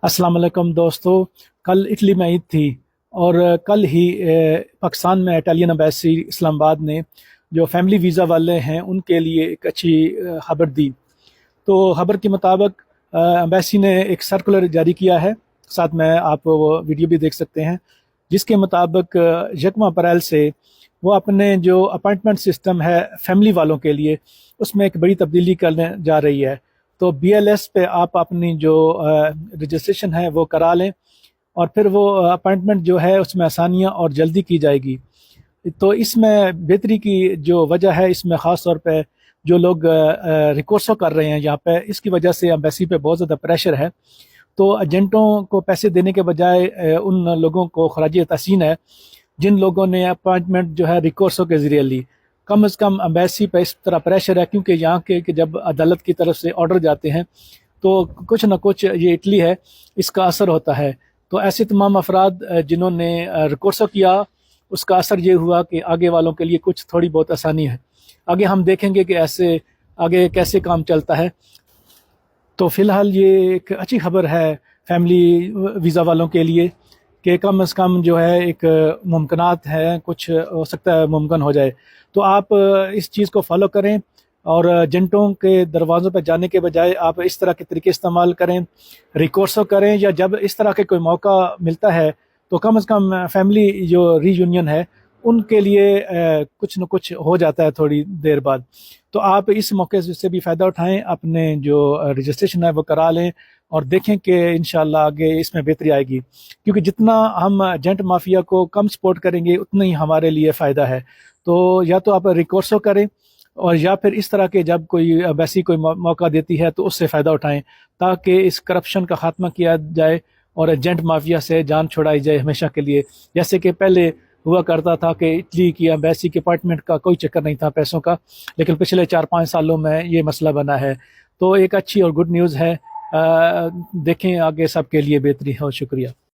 अस्सलाम वालेकुम दोस्तों। कल इटली में ईद थी और कल ही पाकिस्तान में इटालियन एम्बेसी इस्लामाबाद ने जो फैमिली वीज़ा वाले हैं उनके लिए एक अच्छी खबर दी। तो खबर के मुताबिक एम्बेसी ने एक सर्कुलर जारी किया है, साथ में आप वो वीडियो भी देख सकते हैं, जिसके मुताबिक 1 अप्रैल से वो अपने जो अपॉइंटमेंट सिस्टम है फैमिली वालों के लिए उसमें एक बड़ी तब्दीली करने जा रही है। तो BLS पे आप अपनी जो रजिस्ट्रेशन है वो करा लें और फिर वो अपॉइंटमेंट जो है उसमें आसानियाँ और जल्दी की जाएगी। तो इसमें बेहतरी की जो वजह है, इसमें ख़ास तौर पे जो लोग रिकोर्सो कर रहे हैं यहाँ पे, इसकी वजह से एम्बेसी पे बहुत ज़्यादा प्रेशर है। तो एजेंटों को पैसे देने के बजाय उन लोगों को खराज तहसीन है जिन लोगों ने अपॉइंटमेंट जो है रिकोर्सो के ज़रिए ली। कम अज़ कम एम्बेसी पे इस तरह प्रेशर है, क्योंकि यहाँ के कि जब अदालत की तरफ से ऑर्डर जाते हैं तो कुछ ना कुछ, ये इटली है, इसका असर होता है। तो ऐसे तमाम अफराद जिन्होंने रिकोर्सो किया, उसका असर ये हुआ कि आगे वालों के लिए कुछ थोड़ी बहुत आसानी है। आगे हम देखेंगे कि ऐसे आगे कैसे काम चलता है। तो फ़िलहाल ये एक अच्छी खबर है फैमिली वीज़ा वालों के लिए कि कम अज़ कम जो है एक मुमकिनात है, कुछ हो सकता है मुमकिन हो जाए। तो आप इस चीज़ को फॉलो करें और एजेंटों के दरवाज़ों पर जाने के बजाय आप इस तरह के तरीके इस्तेमाल करें, रिकोर्सो करें, या जब इस तरह के कोई मौका मिलता है तो कम अज़ कम फैमिली जो रीयूनियन है उनके लिए कुछ न कुछ हो जाता है थोड़ी देर बाद। तो आप इस मौके से भी फ़ायदा उठाएं, अपने जो रजिस्ट्रेशन है वो करा लें और देखें कि इंशाल्लाह आगे इसमें बेहतरी आएगी। क्योंकि जितना हम एजेंट माफिया को कम सपोर्ट करेंगे उतना ही हमारे लिए फ़ायदा है। तो या तो आप रिकोर्सो करें और या फिर इस तरह के जब कोई वैसी कोई मौका देती है तो उससे फ़ायदा उठाएं, ताकि इस करप्शन का खात्मा किया जाए और एजेंट माफिया से जान छुड़ाई जाए हमेशा के लिए। जैसे कि पहले हुआ करता था कि इटली की एम्बेसी के अपार्टमेंट का कोई चक्कर नहीं था पैसों का, लेकिन पिछले 4-5 सालों में ये मसला बना है। तो एक अच्छी और गुड न्यूज़ है। देखें आगे सबके लिए बेहतरी हो। शुक्रिया।